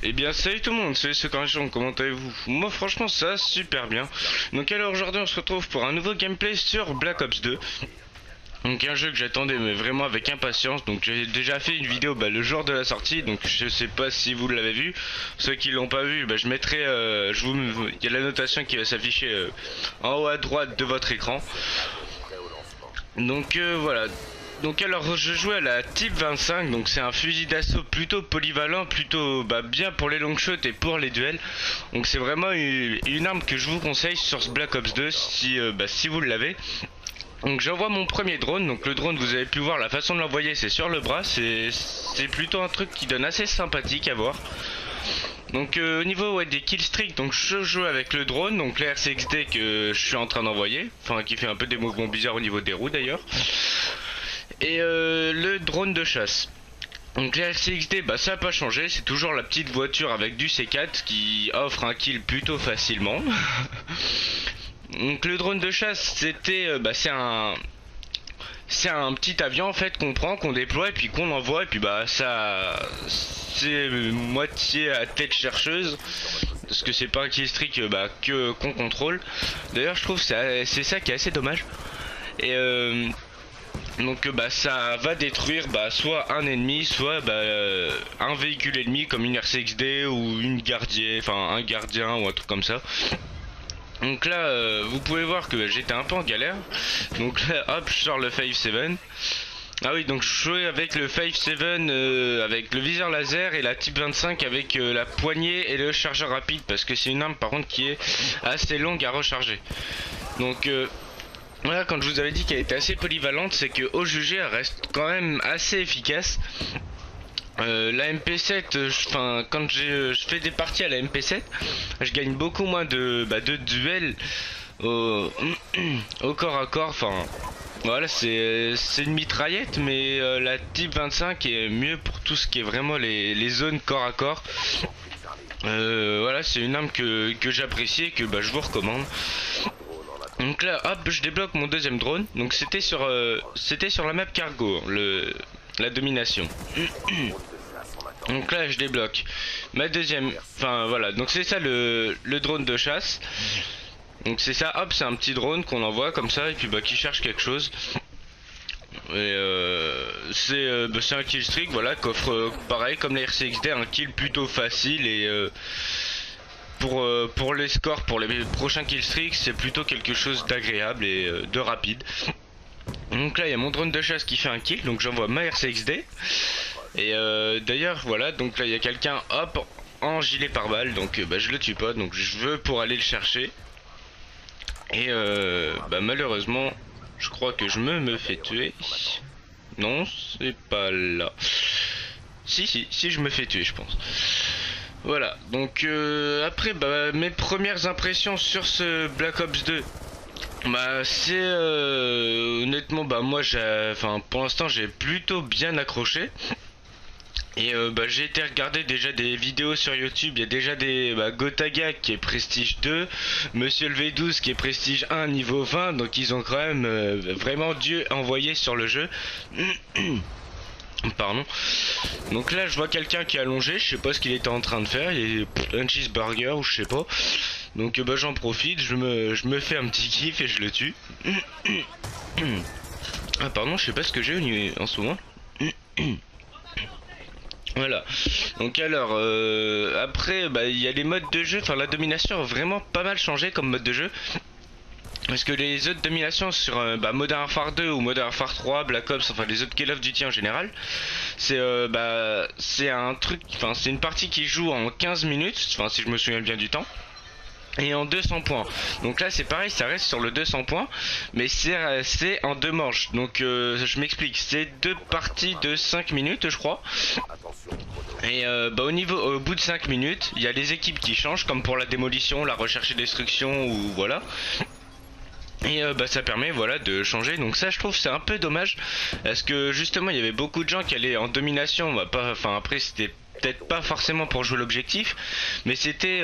Eh bien salut tout le monde, c'est ce cornichon, comment allez-vous? Moi franchement ça va super bien. Donc alors aujourd'hui on se retrouve pour un nouveau gameplay sur Black Ops 2. Donc un jeu que j'attendais mais vraiment avec impatience. Donc j'ai déjà fait une vidéo le jour de la sortie. Donc je sais pas si vous l'avez vu. Ceux qui l'ont pas vu, je mettrai il y a la notation qui va s'afficher en haut à droite de votre écran. Donc voilà. Donc alors je jouais à la Type 25, donc c'est un fusil d'assaut plutôt polyvalent, plutôt bien pour les long shots et pour les duels. Donc c'est vraiment une arme que je vous conseille sur ce Black Ops 2 si vous l'avez. Donc j'envoie mon premier drone, donc le drone vous avez pu voir la façon de l'envoyer c'est sur le bras, c'est plutôt un truc qui donne assez sympathique à voir. Donc au niveau des killstreaks, donc je joue avec le drone, donc la RCXD que je suis en train d'envoyer, enfin qui fait un peu des mouvements bizarres au niveau des roues d'ailleurs. Et le drone de chasse. Donc la RCXD ça n'a pas changé, c'est toujours la petite voiture avec du C4 qui offre un kill plutôt facilement. Donc le drone de chasse c'est un petit avion en fait qu'on prend, qu'on déploie et puis qu'on envoie et puis ça c'est moitié à tête chercheuse parce que c'est pas un killstreak qu'on contrôle. D'ailleurs je trouve c'est ça qui est assez dommage. Et donc ça va détruire soit un ennemi, soit un véhicule ennemi comme une RCXD ou une gardienne, enfin un gardien ou un truc comme ça. Donc là vous pouvez voir que j'étais un peu en galère. Donc là hop je sors le 5-7. Ah oui donc je jouais avec le 5-7 avec le viseur laser et la Type 25 avec la poignée et le chargeur rapide parce que c'est une arme par contre qui est assez longue à recharger. Donc voilà, quand je vous avais dit qu'elle était assez polyvalente, c'est que au jugé elle reste quand même assez efficace. La MP7, quand je fais des parties à la MP7, je gagne beaucoup moins de duels au, au corps à corps. Enfin, voilà, c'est une mitraillette, mais la Type 25 est mieux pour tout ce qui est vraiment les zones corps à corps. Voilà, c'est une arme que j'apprécie et que je vous recommande. Donc là, hop, je débloque mon deuxième drone. Donc c'était sur la map cargo, la domination. Donc là, je débloque ma deuxième. Enfin voilà, donc c'est ça le drone de chasse. Donc c'est ça, hop, c'est un petit drone qu'on envoie comme ça et puis qui cherche quelque chose. Et c'est un kill streak, voilà, qu'offre pareil comme la RCXD, un kill plutôt facile et pour les scores, pour les prochains killstreaks, c'est plutôt quelque chose d'agréable et de rapide. Donc là il y a mon drone de chasse qui fait un kill, donc j'envoie ma RCXD. Et d'ailleurs voilà, donc là il y a quelqu'un hop en gilet pare-balles, donc je le tue pas, donc je veux pour aller le chercher. Et malheureusement je crois que je me fais tuer. Non c'est pas là. Si je me fais tuer je pense. Voilà, donc après mes premières impressions sur ce Black Ops 2, c'est honnêtement moi pour l'instant j'ai plutôt bien accroché. Et j'ai été regarder déjà des vidéos sur YouTube, il y a déjà des Gotaga qui est prestige 2, Monsieur le V12 qui est prestige 1 niveau 20, donc ils ont quand même vraiment dû envoyer sur le jeu. Pardon. Donc là je vois quelqu'un qui est allongé, je sais pas ce qu'il était en train de faire, il est un cheeseburger ou je sais pas. Donc j'en profite, je me fais un petit kiff et je le tue. Ah pardon, je sais pas ce que j'ai en ce moment. Voilà. Donc alors après il y a les modes de jeu, enfin la domination a vraiment pas mal changé comme mode de jeu. Parce que les autres dominations sur Modern Warfare 2 ou Modern Warfare 3, Black Ops, enfin les autres Call of Duty en général, c'est un truc, enfin c'est une partie qui joue en 15 minutes, enfin si je me souviens bien du temps, et en 200 points. Donc là c'est pareil, ça reste sur le 200 points, mais c'est en deux manches. Donc je m'explique, c'est deux parties de 5 minutes je crois. Et au bout de 5 minutes, il y a les équipes qui changent, comme pour la démolition, la recherche et destruction ou voilà. Et ça permet voilà de changer, donc ça je trouve c'est un peu dommage parce que justement il y avait beaucoup de gens qui allaient en domination, après c'était peut-être pas forcément pour jouer l'objectif, mais c'était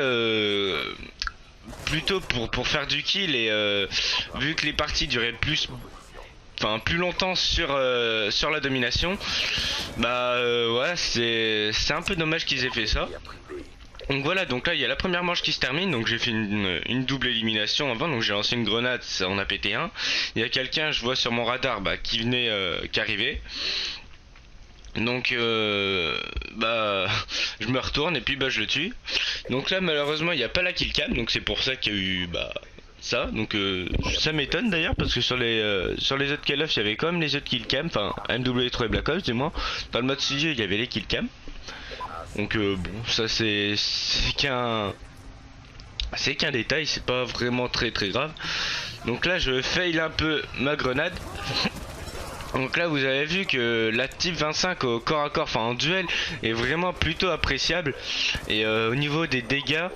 plutôt pour faire du kill et vu que les parties duraient plus longtemps sur la domination, ouais c'est un peu dommage qu'ils aient fait ça. Donc voilà, donc là il y a la première manche qui se termine, donc j'ai fait une double élimination avant, donc j'ai lancé une grenade, ça en a pété un. Il y a quelqu'un, je vois sur mon radar, qui venait, qui arrivait. Donc je me retourne et puis je le tue. Donc là malheureusement il n'y a pas la kill cam, donc c'est pour ça qu'il y a eu ça. Donc ça m'étonne d'ailleurs parce que sur les autres Call of il y avait quand même les autres kill cam, enfin MW3 et Black Ops du moins. Dans le mode studio il y avait les kill cam. Donc bon ça c'est qu'un détail, c'est pas vraiment très grave. Donc là je fail un peu ma grenade. Donc là vous avez vu que la type 25 au corps à corps, enfin en duel, est vraiment plutôt appréciable. Et au niveau des dégâts,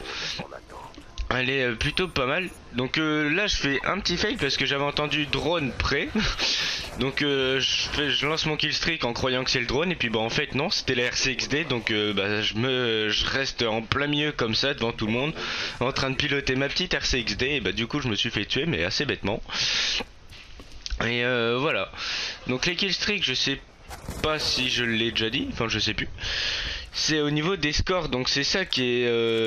elle est plutôt pas mal. Donc là je fais un petit fail parce que j'avais entendu drone près. Donc je lance mon kill streak en croyant que c'est le drone. Et puis en fait non, c'était la RCXD. Donc je reste en plein milieu comme ça devant tout le monde, en train de piloter ma petite RCXD. Et du coup je me suis fait tuer, mais assez bêtement. Et voilà. Donc les killstreaks, je sais pas si je l'ai déjà dit, enfin je sais plus. C'est au niveau des scores, donc c'est ça qui est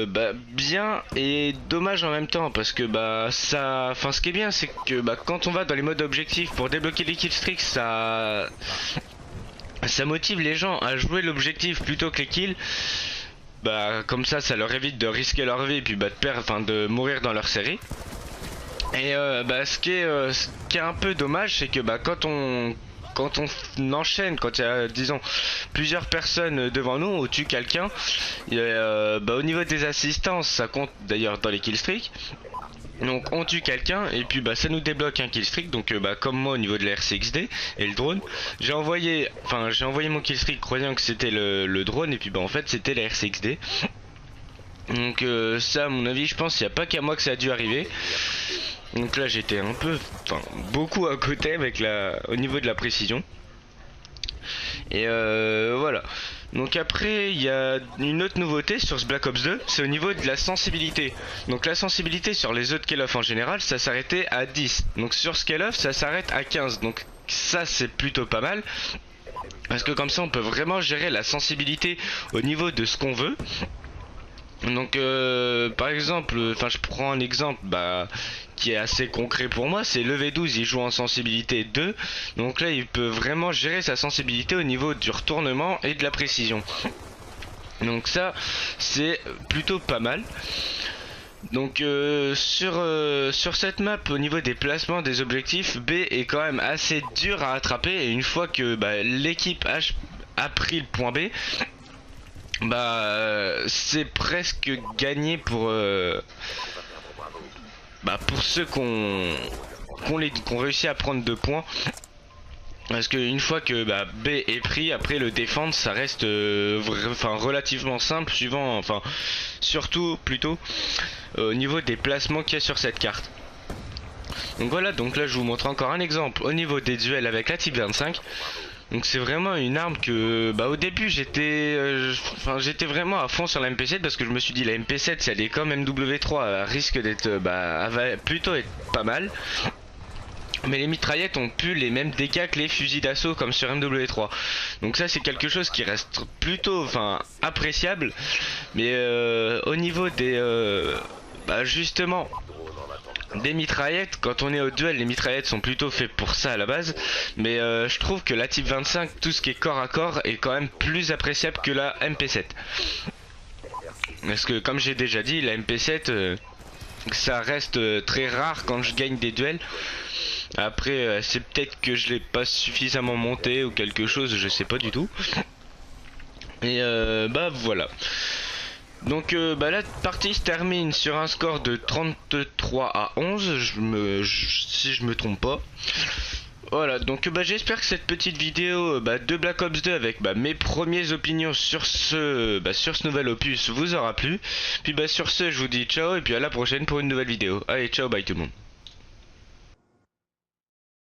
bien et dommage en même temps parce que ce qui est bien c'est que quand on va dans les modes objectifs pour débloquer les killstreaks, ça motive les gens à jouer l'objectif plutôt que les kills. Comme ça leur évite de risquer leur vie et puis de mourir dans leur série. Et ce qui est un peu dommage, c'est que quand on enchaîne, quand il y a disons plusieurs personnes devant nous, on tue quelqu'un, au niveau des assistances, ça compte d'ailleurs dans les killstreaks. Donc on tue quelqu'un et puis ça nous débloque un killstreak. Donc comme moi au niveau de la RCXD et le drone, j'ai envoyé mon killstreak croyant que c'était le drone et puis en fait c'était la RCXD. Donc ça à mon avis je pense qu'il n'y a pas qu'à moi que ça a dû arriver. Donc là j'étais beaucoup à côté avec au niveau de la précision. Et voilà. Donc après il y a une autre nouveauté sur ce Black Ops 2, c'est au niveau de la sensibilité. Donc la sensibilité sur les autres Call of en général ça s'arrêtait à 10. Donc sur ce Call of ça s'arrête à 15. Donc ça c'est plutôt pas mal. Parce que comme ça on peut vraiment gérer la sensibilité au niveau de ce qu'on veut. Donc par exemple, je prends un exemple qui est assez concret pour moi, c'est le V12, il joue en sensibilité 2. Donc là il peut vraiment gérer sa sensibilité au niveau du retournement et de la précision. Donc ça c'est plutôt pas mal. Donc sur cette map au niveau des placements des objectifs, B est quand même assez dur à attraper. Et une fois que l'équipe H a pris le point B, c'est presque gagné pour ceux qu'on réussi à prendre 2 points. Parce qu'une fois que B est pris, après le défendre ça reste relativement simple, surtout plutôt au niveau des placements qu'il y a sur cette carte. Donc voilà, donc là je vous montre encore un exemple au niveau des duels avec la Type 25. Donc c'est vraiment une arme que au début j'étais vraiment à fond sur la MP7 parce que je me suis dit la MP7 si elle est comme MW3 elle risque d'être elle va plutôt être pas mal. Mais les mitraillettes ont plus les mêmes dégâts que les fusils d'assaut comme sur MW3. Donc ça c'est quelque chose qui reste plutôt appréciable. Mais au niveau des justement des mitraillettes, quand on est au duel, les mitraillettes sont plutôt faites pour ça à la base. Mais je trouve que la Type 25, tout ce qui est corps à corps, est quand même plus appréciable que la MP7. Parce que comme j'ai déjà dit, la MP7, ça reste très rare quand je gagne des duels. Après, c'est peut-être que je l'ai pas suffisamment monté ou quelque chose, je sais pas du tout. Et voilà. Donc la partie se termine sur un score de 33 à 11, si je me trompe pas. Voilà, donc j'espère que cette petite vidéo de Black Ops 2 avec mes premières opinions sur ce nouvel opus vous aura plu. Puis sur ce, je vous dis ciao et puis à la prochaine pour une nouvelle vidéo. Allez, ciao, bye tout le monde.